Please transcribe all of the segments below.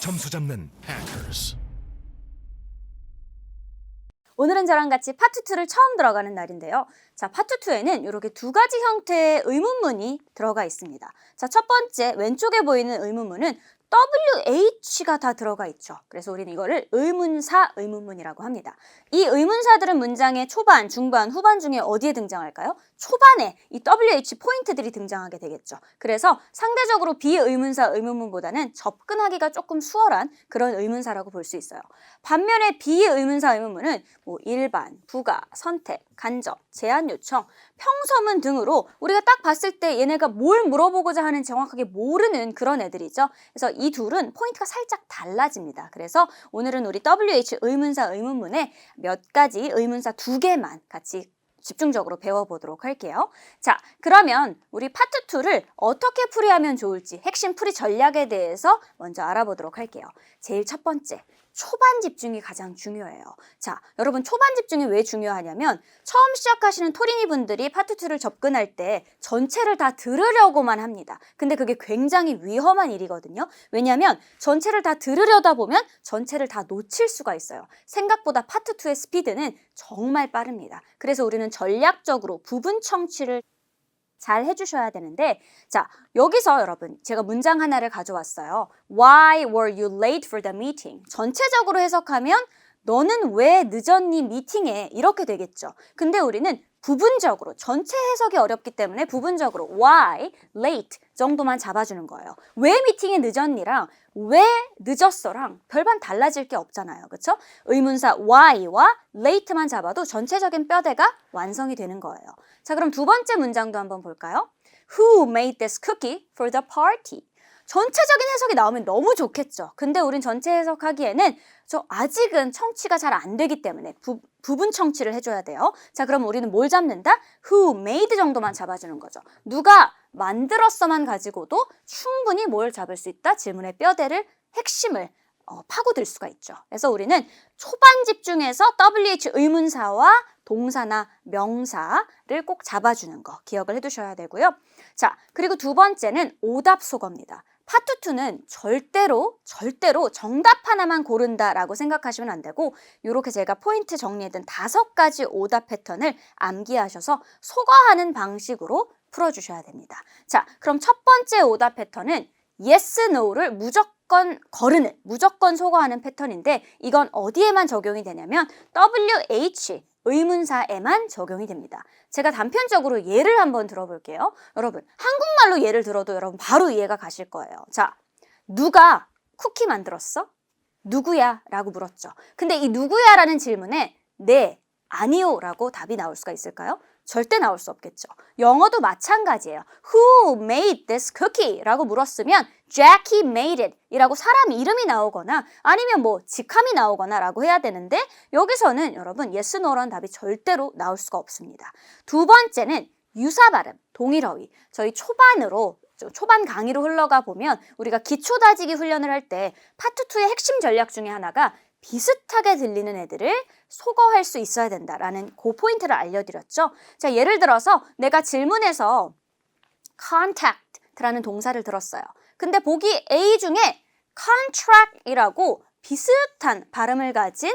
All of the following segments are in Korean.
점수 잡는 hackers. 오늘은 저랑 같이 파트 2를 처음 들어가는 날인데요. 자, 파트 2에는 이렇게 두 가지 형태의 의문문이 들어가 있습니다. 자, 첫 번째 왼쪽에 보이는 의문문은 WH가 다 들어가 있죠. 그래서 우리는 이거를 의문사 의문문이라고 합니다. 이 의문사들은 문장의 초반, 중반, 후반 중에 어디에 등장할까요? 초반에 이 WH 포인트들이 등장하게 되겠죠. 그래서 상대적으로 비의문사 의문문보다는 접근하기가 조금 수월한 그런 의문사라고 볼 수 있어요. 반면에 비의문사 의문문은 뭐 일반, 부가, 선택, 간접, 제안 요청, 평서문 등으로 우리가 딱 봤을 때 얘네가 뭘 물어보고자 하는지 정확하게 모르는 그런 애들이죠. 그래서 이 둘은 포인트가 살짝 달라집니다. 그래서 오늘은 우리 WH 의문사 의문문에 몇 가지 의문사 2개만 같이 집중적으로 배워보도록 할게요. 자, 그러면 우리 파트 2를 어떻게 풀이하면 좋을지 핵심 풀이 전략에 대해서 먼저 알아보도록 할게요. 제일 첫 번째, 초반 집중이 가장 중요해요. 자, 여러분 초반 집중이 왜 중요하냐면 처음 시작하시는 토린이 분들이 파트 2를 접근할 때 전체를 다 들으려고만 합니다. 근데 그게 굉장히 위험한 일이거든요. 왜냐하면 전체를 다 들으려다 보면 전체를 다 놓칠 수가 있어요. 생각보다 파트 2의 스피드는 정말 빠릅니다. 그래서 우리는 전략적으로 부분 청취를 잘 해주셔야 되는데, 자, 여기서 여러분 제가 문장 하나를 가져왔어요. Why were you late for the meeting? 전체적으로 해석하면 너는 왜 늦었니 미팅에 이렇게 되겠죠. 근데 우리는 부분적으로 전체 해석이 어렵기 때문에 부분적으로 why, late 정도만 잡아주는 거예요. 왜 미팅에 늦었니랑 왜 늦었어랑 별반 달라질 게 없잖아요. 그렇죠? 의문사 why와 late만 잡아도 전체적인 뼈대가 완성이 되는 거예요. 자, 그럼 두 번째 문장도 한번 볼까요? Who made this cookie for the party? 전체적인 해석이 나오면 너무 좋겠죠. 근데 우린 전체 해석하기에는 아직은 청취가 잘 안 되기 때문에 부분 청취를 해줘야 돼요. 자, 그럼 우리는 뭘 잡는다? Who made 정도만 잡아주는 거죠. 누가 만들었어만 가지고도 충분히 뭘 잡을 수 있다? 질문의 뼈대를, 핵심을 파고들 수가 있죠. 그래서 우리는 초반 집중해서 WH 의문사와 동사나 명사를 꼭 잡아주는 거 기억을 해두셔야 되고요. 자, 그리고 두 번째는 오답 속어입니다. 파트 2는 절대로 정답 하나만 고른다라고 생각하시면 안 되고 이렇게 제가 포인트 정리해둔 5가지 오답 패턴을 암기하셔서 속어하는 방식으로 풀어주셔야 됩니다. 자, 그럼 첫 번째 오답 패턴은 yes, no를 무조건 속어하는 패턴인데 이건 어디에만 적용이 되냐면 WH 의문사에만 적용이 됩니다. 제가 단편적으로 예를 한번 들어볼게요. 여러분, 한국말로 예를 들어도 여러분 바로 이해가 가실 거예요. 자, 누가 쿠키 만들었어? 누구야? 라고 물었죠. 근데 이 누구야? 라는 질문에 네, 아니요 라고 답이 나올 수가 있을까요? 절대 나올 수 없겠죠. 영어도 마찬가지예요. Who made this cookie? 라고 물었으면 Jackie made it 이라고 사람 이름이 나오거나 아니면 뭐 직함이 나오거나 라고 해야 되는데 여기서는 여러분 yes, no라는 답이 절대로 나올 수가 없습니다. 두 번째는 유사 발음, 동일어휘. 저희 초반 강의로 흘러가 보면 우리가 기초 다지기 훈련을 할 때 파트 2의 핵심 전략 중에 하나가 비슷하게 들리는 애들을 속어할 수 있어야 된다라는 그 포인트를 알려드렸죠. 자, 예를 들어서 내가 질문에서 contact라는 동사를 들었어요. 근데 보기 A 중에 contract이라고 비슷한 발음을 가진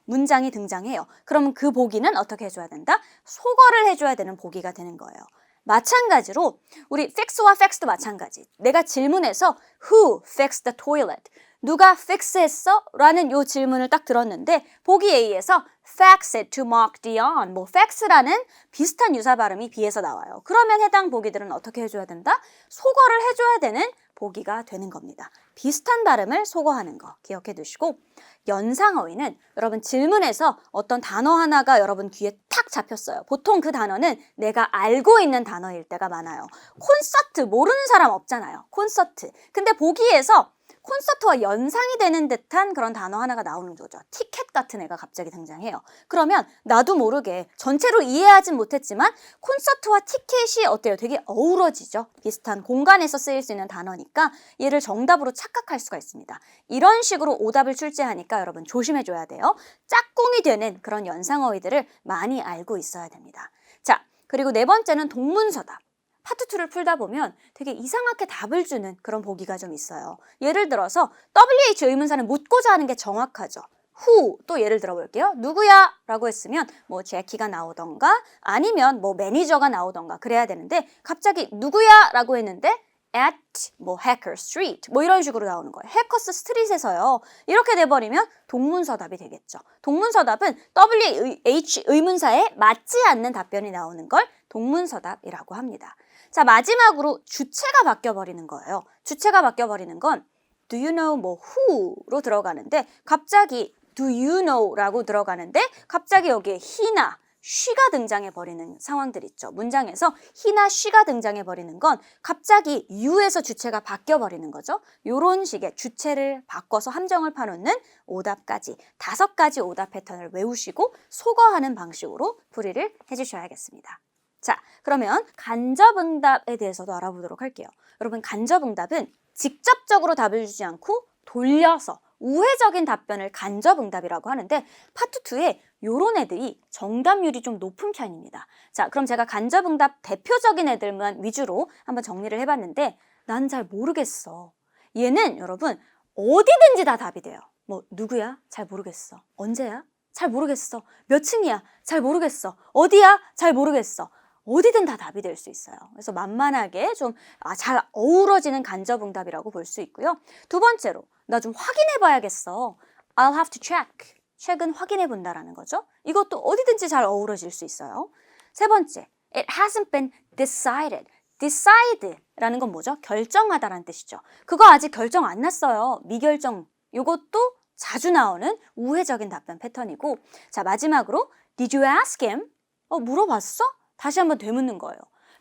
문장이 등장해요. 그러면 그 보기는 어떻게 해줘야 된다? 속어를 해줘야 되는 보기가 되는 거예요. 마찬가지로 우리 fix와 fact도 마찬가지. 내가 질문에서 who fixed the toilet? 누가 fix했어? 라는 요 질문을 딱 들었는데 보기 A에서 fax it to Mark Dion 뭐 fax라는 비슷한 유사 발음이 B에서 나와요. 그러면 해당 보기들은 어떻게 해줘야 된다? 속어를 해줘야 되는 보기가 되는 겁니다. 비슷한 발음을 속어하는 거 기억해 두시고 연상어휘는 여러분 질문에서 어떤 단어 하나가 여러분 귀에 탁 잡혔어요. 보통 그 단어는 내가 알고 있는 단어일 때가 많아요. 콘서트 모르는 사람 없잖아요. 콘서트. 근데 보기에서 콘서트와 연상이 되는 듯한 그런 단어 하나가 나오는 거죠. 티켓 같은 애가 갑자기 등장해요. 그러면 나도 모르게 전체로 이해하진 못했지만 콘서트와 티켓이 어때요? 되게 어우러지죠. 비슷한 공간에서 쓰일 수 있는 단어니까 얘를 정답으로 착각할 수가 있습니다. 이런 식으로 오답을 출제하니까 여러분 조심해줘야 돼요. 짝꿍이 되는 그런 연상어휘들을 많이 알고 있어야 됩니다. 자, 그리고 네 번째는 동문서답. 파트 2를 풀다 보면 되게 이상하게 답을 주는 그런 보기가 좀 있어요. 예를 들어서 WH 의문사는 묻고자 하는 게 정확하죠. who 또 예를 들어 볼게요. 누구야? 라고 했으면 뭐 제키가 나오던가 아니면 뭐 매니저가 나오던가 그래야 되는데 갑자기 누구야? 라고 했는데 at 뭐 Hacker Street 뭐 이런 식으로 나오는 거예요. 해커스 스트릿에서요. 이렇게 돼버리면 동문서답이 되겠죠. 동문서답은 WH 의문사에 맞지 않는 답변이 나오는 걸 동문서답이라고 합니다. 자, 마지막으로 주체가 바뀌어버리는 거예요. 주체가 바뀌어버리는 건 do you know 뭐 who로 들어가는데 갑자기 do you know 라고 들어가는데 갑자기 여기에 he나 she가 등장해버리는 상황들 있죠. 문장에서 he나 she가 등장해버리는 건 갑자기 you에서 주체가 바뀌어버리는 거죠. 이런 식의 주체를 바꿔서 함정을 파놓는 오답까지 5가지 오답 패턴을 외우시고 소거하는 방식으로 풀이를 해주셔야겠습니다. 자, 그러면 간접응답에 대해서도 알아보도록 할게요. 여러분, 간접응답은 직접적으로 답을 주지 않고 돌려서 우회적인 답변을 간접응답이라고 하는데 파트 2에 요런 애들이 정답률이 좀 높은 편입니다. 자, 그럼 제가 간접응답 대표적인 애들만 위주로 한번 정리를 해봤는데 난 잘 모르겠어. 얘는 여러분 어디든지 다 답이 돼요. 뭐 누구야? 잘 모르겠어. 언제야? 잘 모르겠어. 몇 층이야? 잘 모르겠어. 어디야? 잘 모르겠어. 어디든 다 답이 될 수 있어요. 그래서 만만하게 좀 잘 어우러지는 간접응답이라고 볼 수 있고요. 두 번째로 나 좀 확인해 봐야겠어. I'll have to check. check은 확인해 본다라는 거죠. 이것도 어디든지 잘 어우러질 수 있어요. 세 번째, it hasn't been decided. decide라는 건 뭐죠? 결정하다라는 뜻이죠. 그거 아직 결정 안 났어요. 미결정. 이것도 자주 나오는 우회적인 답변 패턴이고, 자, 마지막으로 did you ask him? 물어봤어? 다시 한번 되묻는 거예요.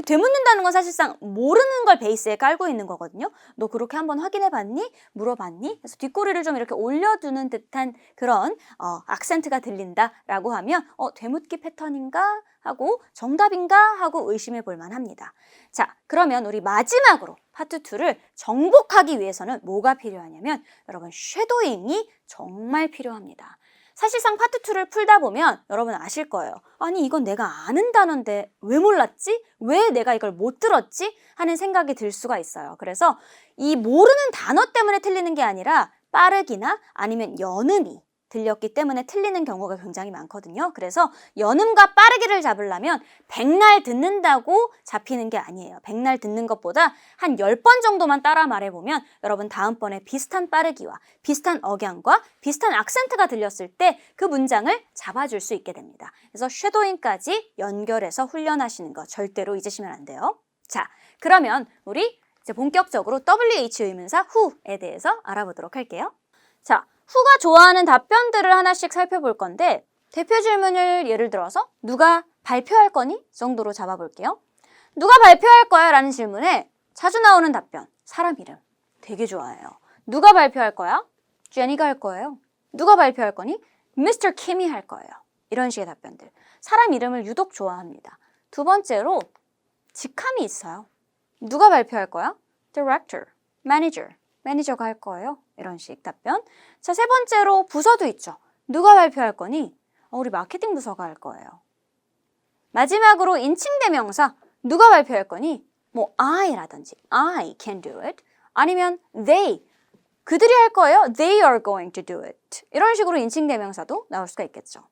되묻는다는 건 사실상 모르는 걸 베이스에 깔고 있는 거거든요. 너 그렇게 한번 확인해 봤니? 물어봤니? 그래서 뒷꼬리를 좀 이렇게 올려두는 듯한 그런 악센트가 들린다라고 하면 되묻기 패턴인가? 하고 정답인가? 하고 의심해 볼 만합니다. 자, 그러면 우리 마지막으로 파트 2를 정복하기 위해서는 뭐가 필요하냐면 여러분 쉐도잉이 정말 필요합니다. 사실상 파트 2를 풀다 보면 여러분 아실 거예요. 아니 이건 내가 아는 단어인데 왜 몰랐지? 왜 내가 이걸 못 들었지? 하는 생각이 들 수가 있어요. 그래서 이 모르는 단어 때문에 틀리는 게 아니라 빠르기나 아니면 연음이 들렸기 때문에 틀리는 경우가 굉장히 많거든요. 그래서 연음과 빠르기를 잡으려면 백날 듣는다고 잡히는 게 아니에요. 백날 듣는 것보다 한 10번 정도만 따라 말해보면 여러분 다음번에 비슷한 빠르기와 비슷한 억양과 비슷한 악센트가 들렸을 때 그 문장을 잡아줄 수 있게 됩니다. 그래서 쉐도잉까지 연결해서 훈련하시는 거 절대로 잊으시면 안 돼요. 자, 그러면 우리 이제 본격적으로 WH 의문사 who에 대해서 알아보도록 할게요. 자, who가 좋아하는 답변들을 하나씩 살펴볼 건데 대표 질문을 예를 들어서 누가 발표할 거니? 정도로 잡아볼게요. 누가 발표할 거야? 라는 질문에 자주 나오는 답변, 사람 이름 되게 좋아해요. 누가 발표할 거야? 제니가 할 거예요. 누가 발표할 거니? Mr. Kim이 할 거예요. 이런 식의 답변들. 사람 이름을 유독 좋아합니다. 두 번째로 직함이 있어요. 누가 발표할 거야? Director, Manager. 매니저가 할 거예요. 이런 식 답변. 자, 세 번째로 부서도 있죠. 누가 발표할 거니? 우리 마케팅 부서가 할 거예요. 마지막으로 인칭대명사. 누가 발표할 거니? 뭐 I라든지 I can do it. 아니면 they. 그들이 할 거예요. They are going to do it. 이런 식으로 인칭대명사도 나올 수가 있겠죠.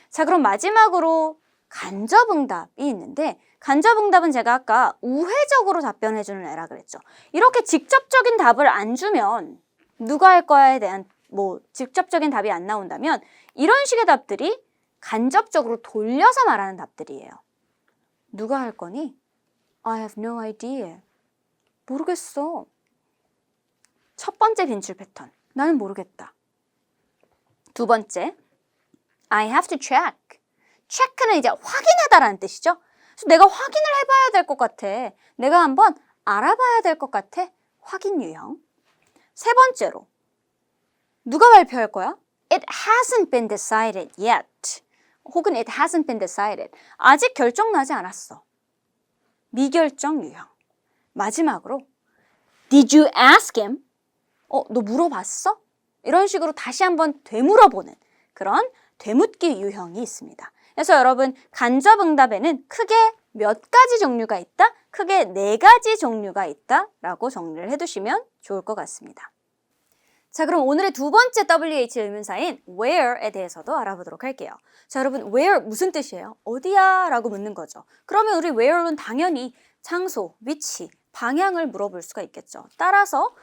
자, 그럼 마지막으로 간접응답이 있는데 간접응답은 제가 아까 우회적으로 답변해주는 애라 그랬죠. 이렇게 직접적인 답을 안 주면 누가 할 거야에 대한 뭐 직접적인 답이 안 나온다면 이런 식의 답들이 간접적으로 돌려서 말하는 답들이에요. 누가 할 거니? I have no idea. 모르겠어. 첫 번째 빈출 패턴. 나는 모르겠다. 두 번째, I have to check. 체크는 이제 확인하다라는 뜻이죠. 그래서 내가 확인을 해봐야 될 것 같아. 내가 한번 알아봐야 될 것 같아. 확인 유형. 세 번째로 누가 발표할 거야? It hasn't been decided yet. 혹은 it hasn't been decided. 아직 결정나지 않았어. 미결정 유형. 마지막으로 Did you ask him? 너 물어봤어? 이런 식으로 다시 한번 되물어보는 그런 되묻기 유형이 있습니다. 그래서 여러분 간접응답에는 크게 몇 가지 종류가 있다? 크게 4가지 종류가 있다 라고 정리를 해두시면 좋을 것 같습니다. 자, 그럼 오늘의 두 번째 WH 의문사인 where에 대해서도 알아보도록 할게요. 자, 여러분 where 무슨 뜻이에요? 어디야? 라고 묻는 거죠. 그러면 우리 where는 당연히 장소, 위치, 방향을 물어볼 수가 있겠죠. 따라서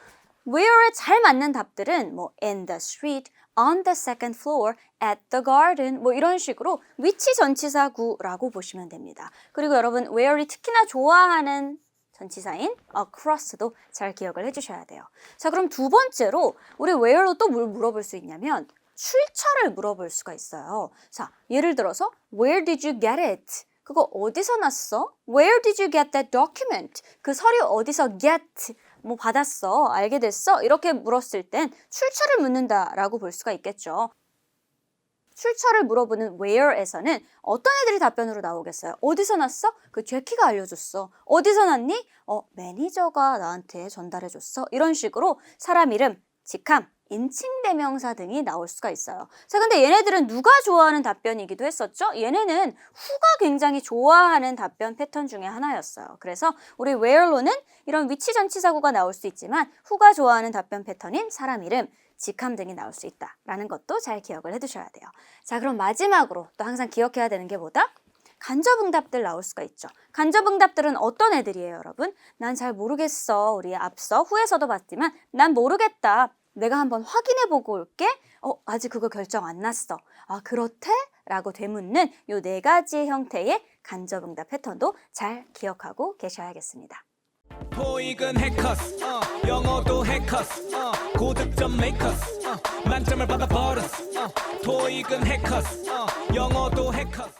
where에 잘 맞는 답들은 뭐 in the street, on the second floor, at the garden 뭐 이런 식으로 위치 전치사구라고 보시면 됩니다. 그리고 여러분 where이 특히나 좋아하는 전치사인 across도 잘 기억을 해주셔야 돼요. 자, 그럼 두 번째로 우리 where로 또 뭘 물어볼 수 있냐면 출처를 물어볼 수가 있어요. 자, 예를 들어서 where did you get it? 그거 어디서 났어? Where did you get that document? 그 서류 어디서 get? 뭐 받았어? 알게 됐어? 이렇게 물었을 땐 출처를 묻는다라고 볼 수가 있겠죠. 출처를 물어보는 where에서는 어떤 애들이 답변으로 나오겠어요? 어디서 났어? 그 제키가 알려줬어. 어디서 났니? 매니저가 나한테 전달해줬어. 이런 식으로 사람 이름, 직함, 인칭대명사 등이 나올 수가 있어요. 자, 근데 얘네들은 누가 좋아하는 답변이기도 했었죠? 얘네는 who가 굉장히 좋아하는 답변 패턴 중에 하나였어요. 그래서 우리 where로는 이런 위치 전치사구가 나올 수 있지만 who가 좋아하는 답변 패턴인 사람 이름, 직함 등이 나올 수 있다라는 것도 잘 기억을 해두셔야 돼요. 자, 그럼 마지막으로 또 항상 기억해야 되는 게 뭐다? 간접응답들 나올 수가 있죠. 간접응답들은 어떤 애들이에요, 여러분? 난 잘 모르겠어. 우리 앞서 후에서도 봤지만 난 모르겠다. 내가 한번 확인해보고 올게. 아직 그거 결정 안 났어. 아, 그렇대? 라고 되묻는 이 4가지 형태의 간접응답 패턴도 잘 기억하고 계셔야겠습니다. 토익은 해커스, 영어도 해커스, 고득점 메이커스, 만점을 받아 버렸어. 토익은 해커스, 영어도 해커스.